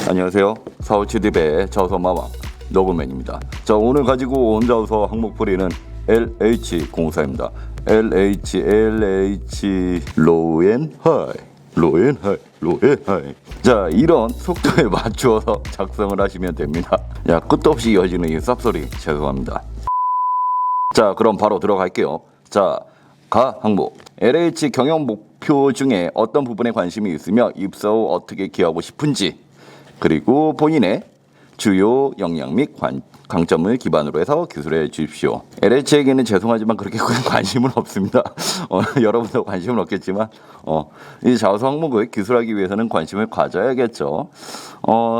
안녕하세요. 사우치딥의 자우서마왕 너구맨입니다. 자, 오늘 가지고 온 자우서 항목풀이는 LH04입니다. LH 로엔하이. 자, 이런 속도에 맞추어서 작성을 하시면 됩니다. 야, 끝도 없이 이어지는 이 쌉소리 죄송합니다. 자, 그럼 바로 들어갈게요. 자, 가 항목. LH 경영 목표 중에 어떤 부분에 관심이 있으며 입사 후 어떻게 기여하고 싶은지, 그리고 본인의 주요 역량 및 강점을 기반으로 해서 기술해 주십시오. LH에게는 죄송하지만 그렇게 큰 관심은 없습니다. 여러분도 관심은 없겠지만 이 자우서 항목을 기술하기 위해서는 관심을 가져야겠죠.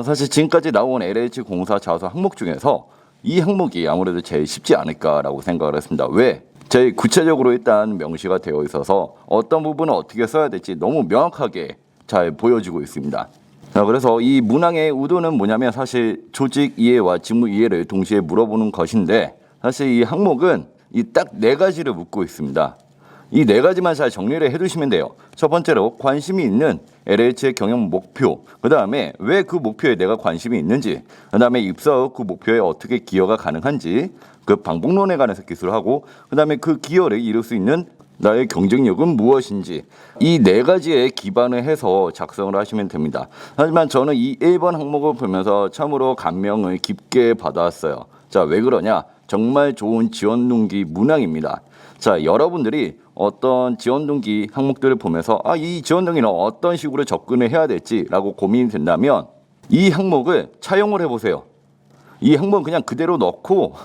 사실 지금까지 나온 LH04 자우서 항목 중에서 이 항목이 아무래도 제일 쉽지 않을까라고 생각을 했습니다. 왜? 제일 구체적으로 일단 명시가 되어 있어서 어떤 부분을 어떻게 써야 될지 너무 명확하게 잘 보여주고 있습니다. 자, 그래서 이 문항의 의도는 뭐냐면 사실 조직 이해와 직무 이해를 동시에 물어보는 것인데, 사실 이 항목은 이 딱 네 가지를 묻고 있습니다. 이 네 가지만 잘 정리를 해두시면 돼요. 첫 번째로 관심이 있는 LH의 경영 목표, 그 다음에 왜 그 목표에 내가 관심이 있는지, 그 다음에 입사 후 그 목표에 어떻게 기여가 가능한지, 그 방법론에 관해서 기술하고, 그 다음에 그 기여를 이룰 수 있는 나의 경쟁력은 무엇인지, 이 네 가지에 기반을 해서 작성을 하시면 됩니다. 하지만 저는 이 1번 항목을 보면서 참으로 감명을 깊게 받았어요. 자, 왜 그러냐? 정말 좋은 지원 동기 문항입니다. 자, 여러분들이 어떤 지원 동기 항목들을 보면서 이 지원 동기는 어떤 식으로 접근을 해야 될지라고 고민이 된다면 이 항목을 차용을 해보세요. 이 항목은 그냥 그대로 넣고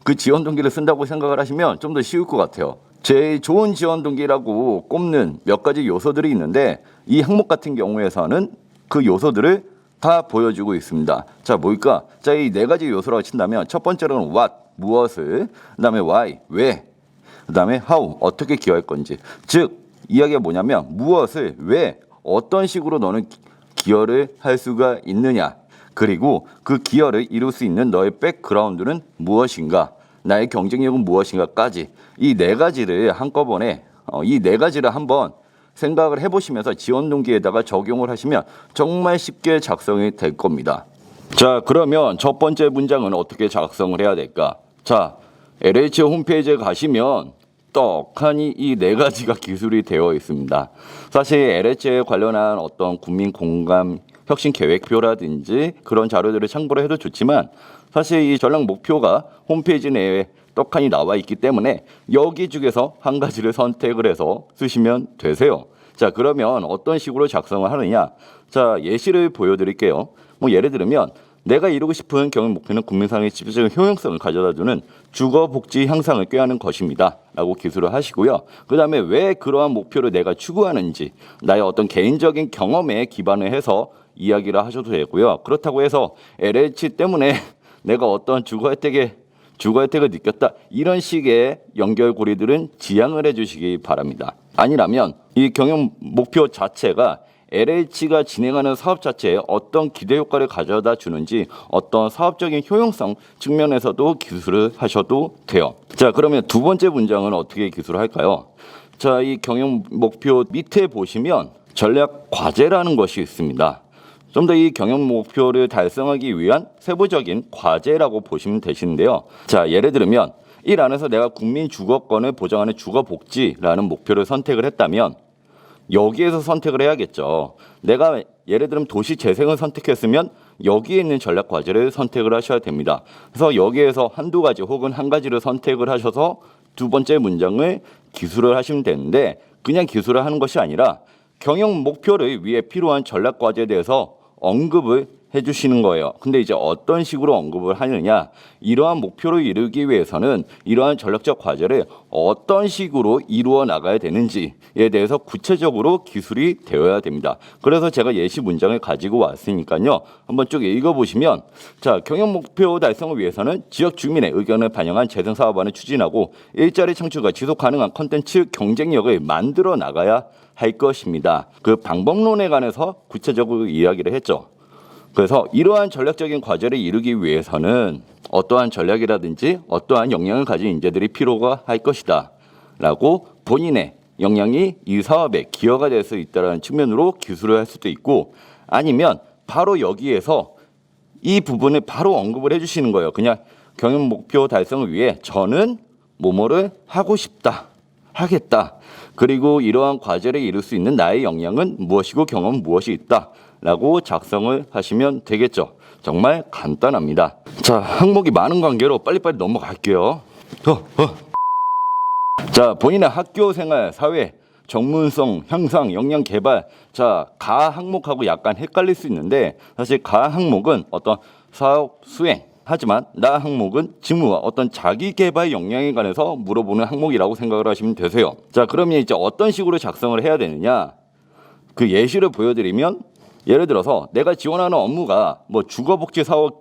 그 지원 동기를 쓴다고 생각을 하시면 좀 더 쉬울 것 같아요. 제일 좋은 지원 동기라고 꼽는 몇 가지 요소들이 있는데 이 항목 같은 경우에서는 그 요소들을 다 보여주고 있습니다. 자, 뭘까? 자, 이 네 가지 요소라고 친다면 첫 번째로는 what, 무엇을, 그 다음에 why, 왜, 그 다음에 how, 어떻게 기여할 건지. 즉, 이야기가 뭐냐면 무엇을, 왜, 어떤 식으로 너는 기여를 할 수가 있느냐, 그리고 그 기여를 이룰 수 있는 너의 백그라운드는 무엇인가, 나의 경쟁력은 무엇인가까지 이 네 가지를 한꺼번에 이 네 가지를 한번 생각을 해보시면서 지원 동기에다가 적용을 하시면 정말 쉽게 작성이 될 겁니다. 자, 그러면 첫 번째 문장은 어떻게 작성을 해야 될까? 자, LH 홈페이지에 가시면 떡하니 이 네 가지가 기술이 되어 있습니다. 사실 LH에 관련한 어떤 국민 공감 혁신 계획표라든지 그런 자료들을 참고를 해도 좋지만, 사실 이 전략 목표가 홈페이지 내에 떡하니 나와 있기 때문에 여기 중에서 한 가지를 선택을 해서 쓰시면 되세요. 자, 그러면 어떤 식으로 작성을 하느냐? 자, 예시를 보여드릴게요. 예를 들면 내가 이루고 싶은 경영 목표는 국민사회의 집중적인 효용성을 가져다주는 주거 복지 향상을 꾀하는 것입니다 라고 기술을 하시고요. 그 다음에 왜 그러한 목표를 내가 추구하는지 나의 어떤 개인적인 경험에 기반을 해서 이야기를 하셔도 되고요. 그렇다고 해서 LH 때문에 내가 어떤 주거 혜택을 느꼈다, 이런 식의 연결고리들은 지양을 해주시기 바랍니다. 아니라면 이 경영 목표 자체가 LH가 진행하는 사업 자체에 어떤 기대 효과를 가져다 주는지, 어떤 사업적인 효용성 측면에서도 기술을 하셔도 돼요. 자, 그러면 두 번째 문장은 어떻게 기술을 할까요? 자, 이 경영 목표 밑에 보시면 전략 과제라는 것이 있습니다. 좀 더 이 경영 목표를 달성하기 위한 세부적인 과제라고 보시면 되시는데요. 자, 예를 들면 1 안에서 내가 국민 주거권을 보장하는 주거복지라는 목표를 선택을 했다면 여기에서 선택을 해야겠죠. 내가 예를 들면 도시재생을 선택했으면 여기에 있는 전략 과제를 선택을 하셔야 됩니다. 그래서 여기에서 한두 가지 혹은 한 가지를 선택을 하셔서 두 번째 문장을 기술을 하시면 되는데, 그냥 기술을 하는 것이 아니라 경영 목표를 위해 필요한 전략 과제에 대해서 언급을 해주시는 거예요. 근데 이제 어떤 식으로 언급을 하느냐, 이러한 목표를 이루기 위해서는 이러한 전략적 과제를 어떤 식으로 이루어 나가야 되는지에 대해서 구체적으로 기술이 되어야 됩니다. 그래서 제가 예시 문장을 가지고 왔으니까요, 한번 쭉 읽어보시면, 자, 경영 목표 달성을 위해서는 지역 주민의 의견을 반영한 재생 사업안을 추진하고 일자리 창출과 지속 가능한 콘텐츠 경쟁력을 만들어 나가야 할 것입니다. 그 방법론에 관해서 구체적으로 이야기를 했죠. 그래서 이러한 전략적인 과제를 이루기 위해서는 어떠한 전략이라든지 어떠한 역량을 가진 인재들이 필요가 할 것이다 라고 본인의 역량이 이 사업에 기여가 될 수 있다는 측면으로 기술을 할 수도 있고, 아니면 바로 여기에서 이 부분을 바로 언급을 해주시는 거예요. 그냥 경영 목표 달성을 위해 저는 뭐뭐를 하고 싶다, 하겠다. 그리고 이러한 과제를 이룰 수 있는 나의 역량은 무엇이고 경험은 무엇이 있다 라고 작성을 하시면 되겠죠. 정말 간단합니다. 자, 항목이 많은 관계로 빨리빨리 넘어갈게요. 자, 본인의 학교 생활, 사회, 전문성, 향상, 역량 개발. 자, 가 항목하고 약간 헷갈릴 수 있는데 사실 가 항목은 어떤 사업 수행, 하지만 나 항목은 직무와 어떤 자기 개발 역량에 관해서 물어보는 항목이라고 생각을 하시면 되세요. 자, 그러면 이제 어떤 식으로 작성을 해야 되느냐? 그 예시를 보여드리면, 예를 들어서 내가 지원하는 업무가 뭐 주거복지 사업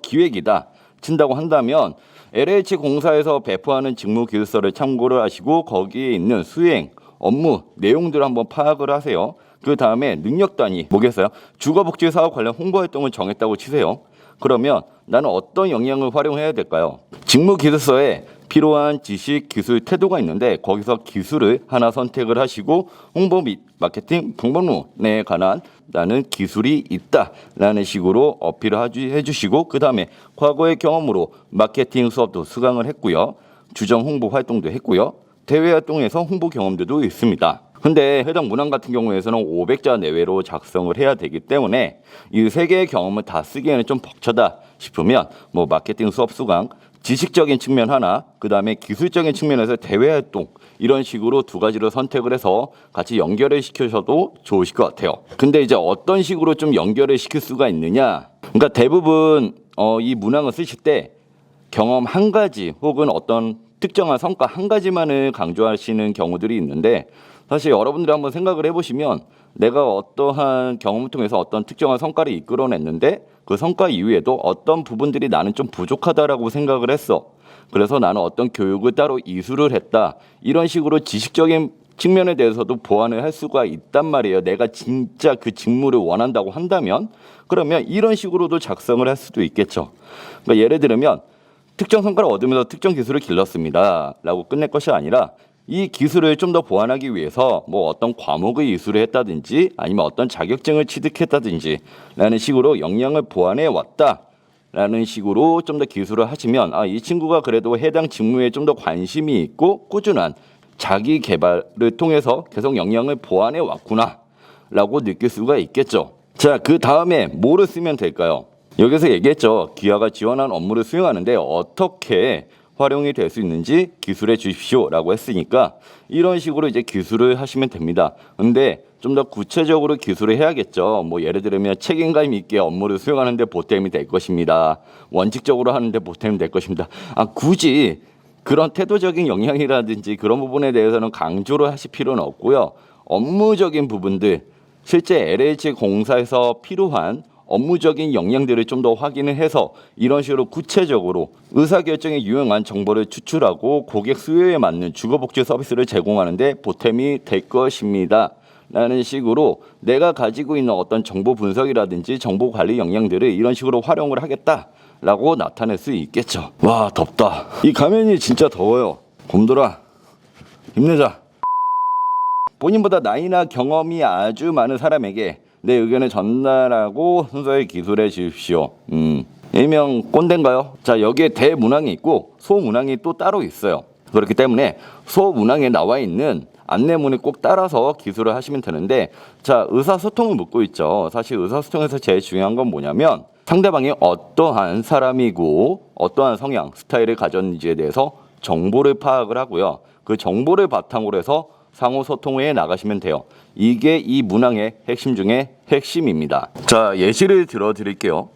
기획이다 친다고 한다면 LH 공사에서 배포하는 직무 기술서를 참고를 하시고 거기에 있는 수행 업무 내용들을 한번 파악을 하세요. 그 다음에 능력 단위 뭐겠어요? 주거복지 사업 관련 홍보 활동을 정했다고 치세요. 그러면 나는 어떤 역량을 활용해야 될까요? 직무 기술서에 필요한 지식, 기술, 태도가 있는데 거기서 기술을 하나 선택을 하시고 홍보 및 마케팅 방법론에 관한 나는 기술이 있다라는 식으로 어필을 해주시고 그 다음에 과거의 경험으로 마케팅 수업도 수강을 했고요. 주정 홍보 활동도 했고요. 대외 활동에서 홍보 경험들도 있습니다. 근데 해당 문항 같은 경우에서는 500자 내외로 작성을 해야 되기 때문에 이 세 개의 경험을 다 쓰기에는 좀 벅차다 싶으면 뭐 마케팅 수업 수강, 지식적인 측면 하나, 그 다음에 기술적인 측면에서 대외 활동 이런 식으로 두 가지를 선택을 해서 같이 연결을 시키셔도 좋으실 것 같아요. 근데 이제 어떤 식으로 좀 연결을 시킬 수가 있느냐? 그러니까 대부분 이 문항을 쓰실 때 경험 한 가지 혹은 어떤 특정한 성과 한 가지만을 강조하시는 경우들이 있는데 사실 여러분들이 한번 생각을 해보시면 내가 어떠한 경험을 통해서 어떤 특정한 성과를 이끌어냈는데 그 성과 이후에도 어떤 부분들이 나는 좀 부족하다라고 생각을 했어. 그래서 나는 어떤 교육을 따로 이수를 했다. 이런 식으로 지식적인 측면에 대해서도 보완을 할 수가 있단 말이에요. 내가 진짜 그 직무를 원한다고 한다면 그러면 이런 식으로도 작성을 할 수도 있겠죠. 그러니까 예를 들면 특정 성과를 얻으면서 특정 기술을 길렀습니다 라고 끝낼 것이 아니라 이 기술을 좀 더 보완하기 위해서 뭐 어떤 과목을 이수를 했다든지 아니면 어떤 자격증을 취득했다든지 라는 식으로 역량을 보완해 왔다 라는 식으로 좀 더 기술을 하시면 이 친구가 그래도 해당 직무에 좀 더 관심이 있고 꾸준한 자기 개발을 통해서 계속 역량을 보완해 왔구나 라고 느낄 수가 있겠죠. 자, 그 다음에 뭐를 쓰면 될까요? 여기서 얘기했죠. 기아가 지원한 업무를 수행하는데 어떻게 활용이 될 수 있는지 기술해 주십시오 라고 했으니까 이런 식으로 이제 기술을 하시면 됩니다. 근데 좀 더 구체적으로 기술을 해야겠죠. 뭐 예를 들면 책임감 있게 업무를 수행하는데 보탬이 될 것입니다. 원칙적으로 하는데 보탬이 될 것입니다. 굳이 그런 태도적인 역량이라든지 그런 부분에 대해서는 강조를 하실 필요는 없고요. 업무적인 부분들 실제 LH 공사에서 필요한 업무적인 역량들을 좀 더 확인을 해서 이런 식으로 구체적으로 의사결정에 유용한 정보를 추출하고 고객 수요에 맞는 주거복지 서비스를 제공하는 데 보탬이 될 것입니다. 라는 식으로 내가 가지고 있는 어떤 정보 분석이라든지 정보 관리 역량들을 이런 식으로 활용을 하겠다라고 나타낼 수 있겠죠. 와, 덥다. 이 가면이 진짜 더워요. 곰돌아, 힘내자. 본인보다 나이나 경험이 아주 많은 사람에게 내 의견을 전달하고 순서에 기술해 주십시오. 일명 꼰대인가요? 자, 여기에 대문항이 있고 소문항이 또 따로 있어요. 그렇기 때문에 소문항에 나와 있는 안내문을 꼭 따라서 기술을 하시면 되는데 자, 의사소통을 묻고 있죠. 사실 의사소통에서 제일 중요한 건 뭐냐면 상대방이 어떠한 사람이고 어떠한 성향, 스타일을 가졌는지에 대해서 정보를 파악을 하고요. 그 정보를 바탕으로 해서 상호 소통에 나가시면 돼요. 이게 이 문항의 핵심 중에 핵심입니다. 자, 예시를 들어드릴게요.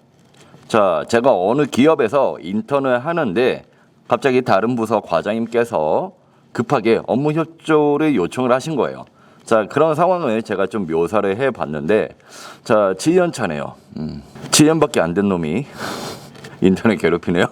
자, 제가 어느 기업에서 인턴을 하는데 갑자기 다른 부서 과장님께서 급하게 업무 협조를 요청을 하신 거예요. 자, 그런 상황을 제가 좀 묘사를 해봤는데 자, 7년 차네요. 7년밖에 안 된 놈이 인턴을 괴롭히네요.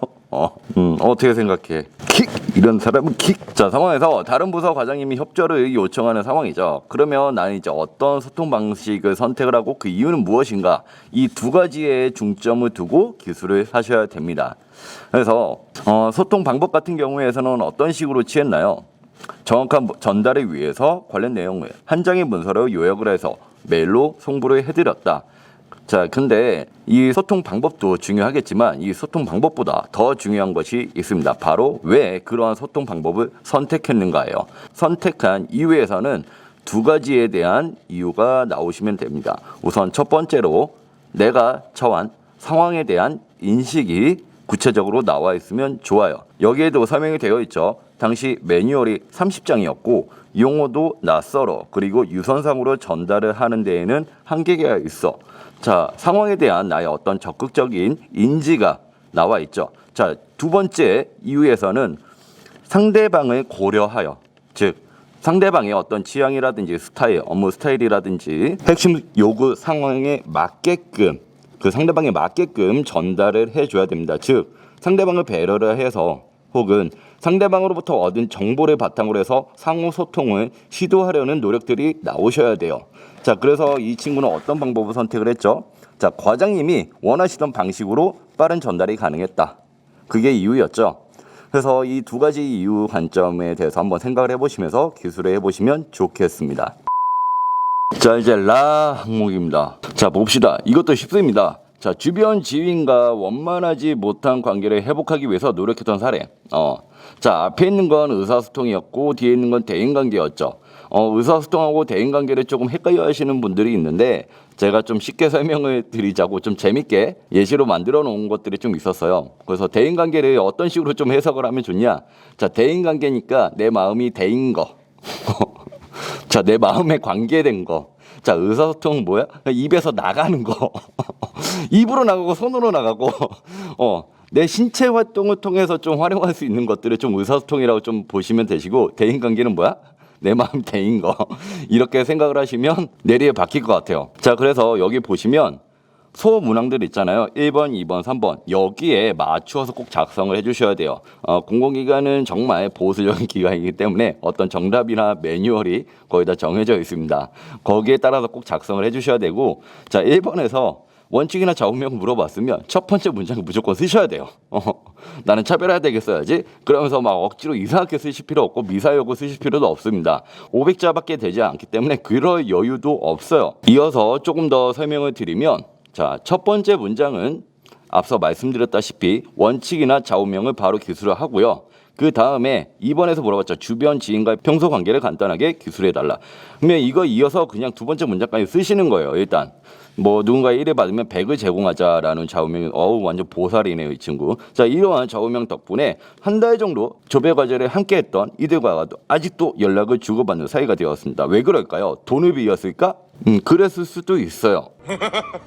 어떻게 생각해? 킥! 이런 사람은 킥! 자, 상황에서 다른 부서 과장님이 협조를 요청하는 상황이죠. 그러면 나는 이제 어떤 소통 방식을 선택을 하고 그 이유는 무엇인가? 이 두 가지에 중점을 두고 기술을 하셔야 됩니다. 그래서 소통 방법 같은 경우에서는 어떤 식으로 취했나요? 정확한 전달을 위해서 관련 내용을 한 장의 문서로 요약을 해서 메일로 송부를 해드렸다. 자, 근데 이 소통 방법도 중요하겠지만 이 소통 방법보다 더 중요한 것이 있습니다. 바로 왜 그러한 소통 방법을 선택했는가예요. 선택한 이유에서는 두 가지에 대한 이유가 나오시면 됩니다. 우선 첫 번째로 내가 처한 상황에 대한 인식이 구체적으로 나와 있으면 좋아요. 여기에도 설명이 되어 있죠. 당시 매뉴얼이 30장이었고 용어도 낯설어, 그리고 유선상으로 전달을 하는 데에는 한계가 있어. 자, 상황에 대한 나의 어떤 적극적인 인지가 나와 있죠. 자, 두 번째 이유에서는 상대방을 고려하여, 즉 상대방의 어떤 취향이라든지 스타일, 업무 스타일이라든지 핵심 요구 상황에 맞게끔, 그 상대방에 맞게끔 전달을 해줘야 됩니다. 즉 상대방을 배려를 해서 혹은 상대방으로부터 얻은 정보를 바탕으로 해서 상호 소통을 시도하려는 노력들이 나오셔야 돼요. 자, 그래서 이 친구는 어떤 방법을 선택을 했죠? 자, 과장님이 원하시던 방식으로 빠른 전달이 가능했다. 그게 이유였죠. 그래서 이 두 가지 이유 관점에 대해서 한번 생각을 해보시면서 기술을 해보시면 좋겠습니다. 자, 이제 라 항목입니다. 자, 봅시다. 이것도 쉽습니다. 자, 주변 지인과 원만하지 못한 관계를 회복하기 위해서 노력했던 사례. 자, 앞에 있는 건 의사소통이었고 뒤에 있는 건 대인관계였죠. 의사소통하고 대인관계를 조금 헷갈려 하시는 분들이 있는데 제가 좀 쉽게 설명을 드리자고 좀 재밌게 예시로 만들어 놓은 것들이 좀 있었어요. 그래서 대인관계를 어떤 식으로 좀 해석을 하면 좋냐. 자, 대인관계니까 내 마음이 대인 거. 자, 내 마음에 관계된 거. 자, 의사소통은 뭐야? 입에서 나가는 거. 입으로 나가고 손으로 나가고 내 신체 활동을 통해서 좀 활용할 수 있는 것들을 좀 의사소통이라고 좀 보시면 되시고, 대인관계는 뭐야? 내 마음 대인 거. 이렇게 생각을 하시면 내리에 박힐 것 같아요. 자, 그래서 여기 보시면 소문항들 있잖아요. 1번, 2번, 3번. 여기에 맞추어서 꼭 작성을 해주셔야 돼요. 공공기관은 정말 보수적인 기관이기 때문에 어떤 정답이나 매뉴얼이 거의 다 정해져 있습니다. 거기에 따라서 꼭 작성을 해주셔야 되고, 자, 1번에서 원칙이나 좌우명 물어봤으면 첫 번째 문장을 무조건 쓰셔야 돼요. 나는 차별화되게 써야지. 그러면서 막 억지로 이상하게 쓰실 필요 없고 미사여구 쓰실 필요도 없습니다. 500자밖에 되지 않기 때문에 그럴 여유도 없어요. 이어서 조금 더 설명을 드리면, 자, 첫 번째 문장은 앞서 말씀드렸다시피 원칙이나 좌우명을 바로 기술을 하고요. 그 다음에 2번에서 물어봤죠. 주변 지인과의 평소 관계를 간단하게 기술해달라. 그러면 이거 이어서 그냥 두 번째 문장까지 쓰시는 거예요. 일단 뭐 누군가의 1을 받으면 100을 제공하자라는 좌우명이 완전 보살이네요, 이 친구. 자, 이러한 좌우명 덕분에 한 달 정도 조별 과제를 함께 했던 이들과도 아직도 연락을 주고받는 사이가 되었습니다. 왜 그럴까요? 돈을 빌렸을까? 그랬을 수도 있어요.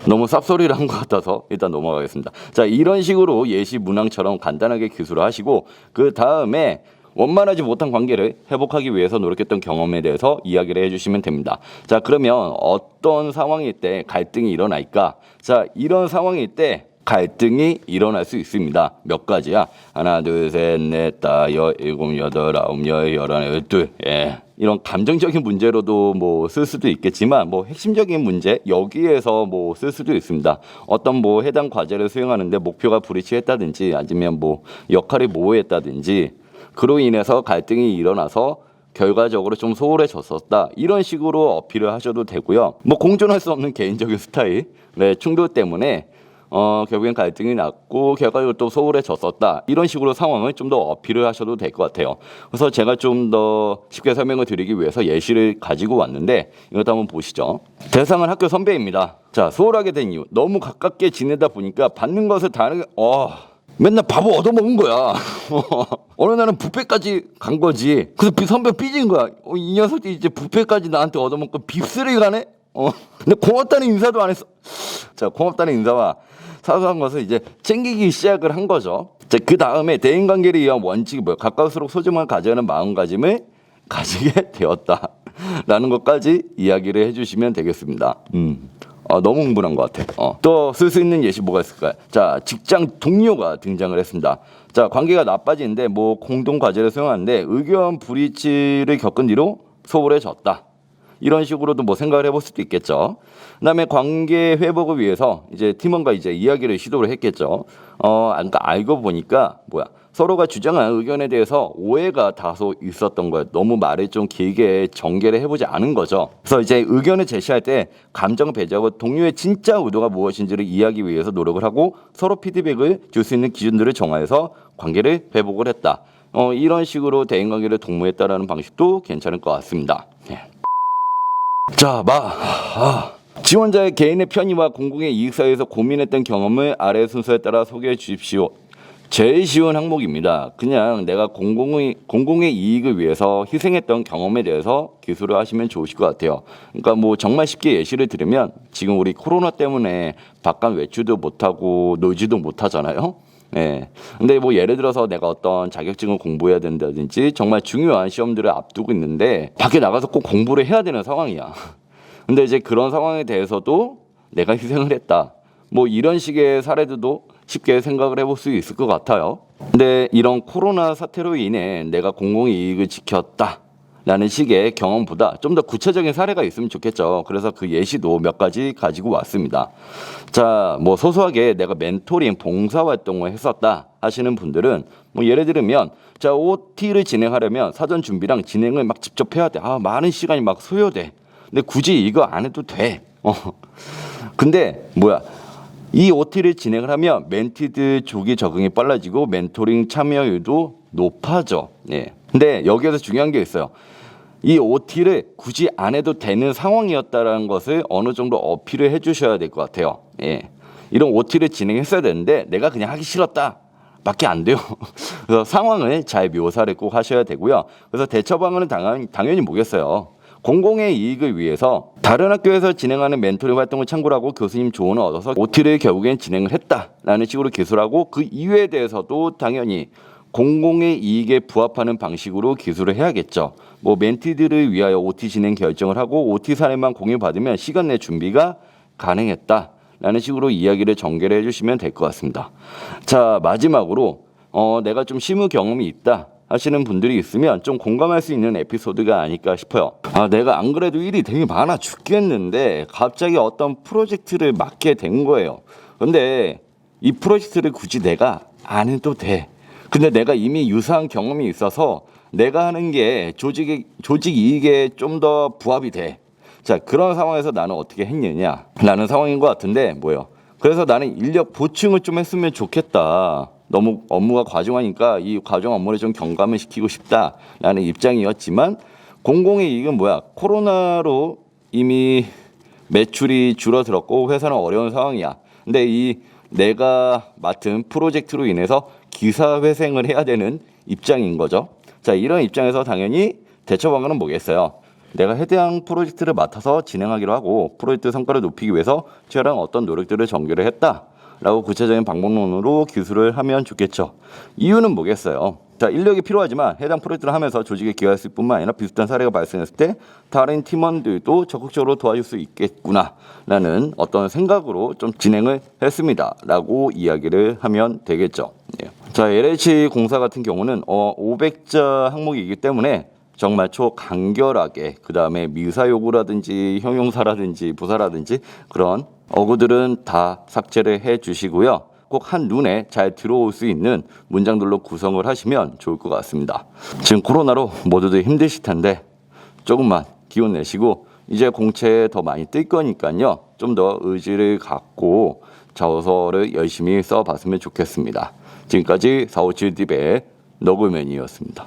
너무 쌉소리를 한 것 같아서 일단 넘어가겠습니다. 자, 이런 식으로 예시 문항처럼 간단하게 기술을 하시고 그 다음에 원만하지 못한 관계를 회복하기 위해서 노력했던 경험에 대해서 이야기를 해주시면 됩니다. 자, 그러면 어떤 상황일 때 갈등이 일어날까? 자, 이런 상황일 때 갈등이 일어날 수 있습니다. 몇 가지야? 하나, 둘, 셋, 넷, 다, 여, 일곱, 여덟, 아홉, 열, 열하나, 열둘. 예. 이런 감정적인 문제로도 뭐 쓸 수도 있겠지만 뭐 핵심적인 문제 여기에서 뭐 쓸 수도 있습니다. 어떤 뭐 해당 과제를 수행하는데 목표가 불일치했다든지 아니면 뭐 역할이 모호했다든지 그로 인해서 갈등이 일어나서 결과적으로 좀 소홀해졌었다. 이런 식으로 어필을 하셔도 되고요. 뭐 공존할 수 없는 개인적인 스타일의 충돌 때문에 결국엔 갈등이 났고 결과적으로 또 소홀해졌었다. 이런 식으로 상황을 좀 더 어필을 하셔도 될 것 같아요. 그래서 제가 좀 더 쉽게 설명을 드리기 위해서 예시를 가지고 왔는데 이것도 한번 보시죠. 대상은 학교 선배입니다. 자, 소홀하게 된 이유. 너무 가깝게 지내다 보니까 받는 것을 다르게 맨날 밥을 얻어먹은 거야. 어느 날은 뷔페까지 간 거지. 그래서 선배 삐진 거야. 이 녀석이 이제 뷔페까지 나한테 얻어먹고 빕스를 가네? 근데 고맙다는 인사도 안 했어. 자, 고맙다는 인사와 사소한 것을 이제 챙기기 시작을 한 거죠. 자, 그 다음에 대인관계를 위한 원칙이 뭐야? 가까울수록 소중한 가져야하는 마음가짐을 가지게 되었다. 라는 것까지 이야기를 해주시면 되겠습니다. 너무 흥분한 것 같아. 또 쓸 수 있는 예시 뭐가 있을까요? 자, 직장 동료가 등장을 했습니다. 자, 관계가 나빠지는데 뭐 공동 과제를 수행하는데 의견 불일치를 겪은 뒤로 소홀해졌다. 이런 식으로도 뭐 생각을 해볼 수도 있겠죠. 그다음에 관계 회복을 위해서 이제 팀원과 이제 이야기를 시도를 했겠죠. 그러니까 알고 보니까 서로가 주장한 의견에 대해서 오해가 다소 있었던 거예요. 너무 말을 좀 길게 전개를 해보지 않은 거죠. 그래서 이제 의견을 제시할 때 감정을 배제하고 동료의 진짜 의도가 무엇인지를 이해하기 위해서 노력을 하고 서로 피드백을 줄 수 있는 기준들을 정하여서 관계를 회복을 했다. 이런 식으로 대인관계를 독려했다라는 방식도 괜찮을 것 같습니다. 예. 자, 지원자의 개인의 편의와 공공의 이익 사이에서 고민했던 경험을 아래 순서에 따라 소개해 주십시오. 제일 쉬운 항목입니다. 그냥 내가 공공의 이익을 위해서 희생했던 경험에 대해서 기술을 하시면 좋으실 것 같아요. 그러니까 뭐 정말 쉽게 예시를 들으면 지금 우리 코로나 때문에 바깥 외출도 못하고 놀지도 못하잖아요. 네. 근데 뭐 예를 들어서 내가 어떤 자격증을 공부해야 된다든지 정말 중요한 시험들을 앞두고 있는데 밖에 나가서 꼭 공부를 해야 되는 상황이야. 근데 이제 그런 상황에 대해서도 내가 희생을 했다. 뭐 이런 식의 사례들도 쉽게 생각을 해볼 수 있을 것 같아요. 근데 이런 코로나 사태로 인해 내가 공공의 이익을 지켰다라는 식의 경험보다 좀 더 구체적인 사례가 있으면 좋겠죠. 그래서 그 예시도 몇 가지 가지고 왔습니다. 자, 뭐 소소하게 내가 멘토링 봉사활동을 했었다 하시는 분들은 뭐 예를 들면 자, OT를 진행하려면 사전 준비랑 진행을 막 직접 해야 돼. 많은 시간이 막 소요돼. 근데 굳이 이거 안 해도 돼. 근데 이 OT를 진행을 하면 멘티들 조기 적응이 빨라지고 멘토링 참여율도 높아져. 예. 근데 여기에서 중요한 게 있어요. 이 OT를 굳이 안 해도 되는 상황이었다라는 것을 어느 정도 어필을 해주셔야 될 것 같아요. 예. 이런 OT를 진행했어야 되는데 내가 그냥 하기 싫었다. 밖에 안 돼요. 그래서 상황을 잘 묘사를 꼭 하셔야 되고요. 그래서 대처 방안은 당연히 뭐겠어요. 공공의 이익을 위해서 다른 학교에서 진행하는 멘토링 활동을 참고를 하고 교수님 조언을 얻어서 OT를 결국엔 진행을 했다라는 식으로 기술하고 그 이유에 대해서도 당연히 공공의 이익에 부합하는 방식으로 기술을 해야겠죠. 뭐 멘티들을 위하여 OT 진행 결정을 하고 OT 사례만 공유받으면 시간 내 준비가 가능했다라는 식으로 이야기를 전개를 해주시면 될 것 같습니다. 자, 마지막으로 내가 좀 실무 경험이 있다 하시는 분들이 있으면 좀 공감할 수 있는 에피소드가 아닐까 싶어요. 내가 안 그래도 일이 되게 많아 죽겠는데 갑자기 어떤 프로젝트를 맡게 된 거예요. 근데 이 프로젝트를 굳이 내가 안 해도 돼. 근데 내가 이미 유사한 경험이 있어서 내가 하는 게 조직 이익에 좀 더 부합이 돼. 자, 그런 상황에서 나는 어떻게 했느냐 라는 상황인 것 같은데 그래서 나는 인력 보충을 좀 했으면 좋겠다. 너무 업무가 과중하니까 이 과중 업무를 좀 경감을 시키고 싶다라는 입장이었지만 공공의 이익은 코로나로 이미 매출이 줄어들었고 회사는 어려운 상황이야. 근데 내가 맡은 프로젝트로 인해서 기사회생을 해야 되는 입장인 거죠. 자, 이런 입장에서 당연히 대처 방안은 뭐겠어요? 내가 해당 프로젝트를 맡아서 진행하기로 하고 프로젝트 성과를 높이기 위해서 최대한 어떤 노력들을 전개를 했다라고 구체적인 방법론으로 기술을 하면 좋겠죠. 이유는 뭐겠어요? 자, 인력이 필요하지만 해당 프로젝트를 하면서 조직에 기여했을 뿐만 아니라 비슷한 사례가 발생했을 때 다른 팀원들도 적극적으로 도와줄 수 있겠구나라는 어떤 생각으로 좀 진행을 했습니다라고 이야기를 하면 되겠죠. 예. 자, LH 공사 같은 경우는 500자 항목이기 때문에 정말 초간결하게 그 다음에 미사요구라든지 형용사라든지 부사라든지 그런 어구들은 다 삭제를 해 주시고요. 꼭 한눈에 잘 들어올 수 있는 문장들로 구성을 하시면 좋을 것 같습니다. 지금 코로나로 모두들 힘드실 텐데 조금만 기운 내시고 이제 공채 더 많이 뜰 거니까요. 좀 더 의지를 갖고 자소서를 열심히 써봤으면 좋겠습니다. 지금까지 457딥의 너굴맨이었습니다.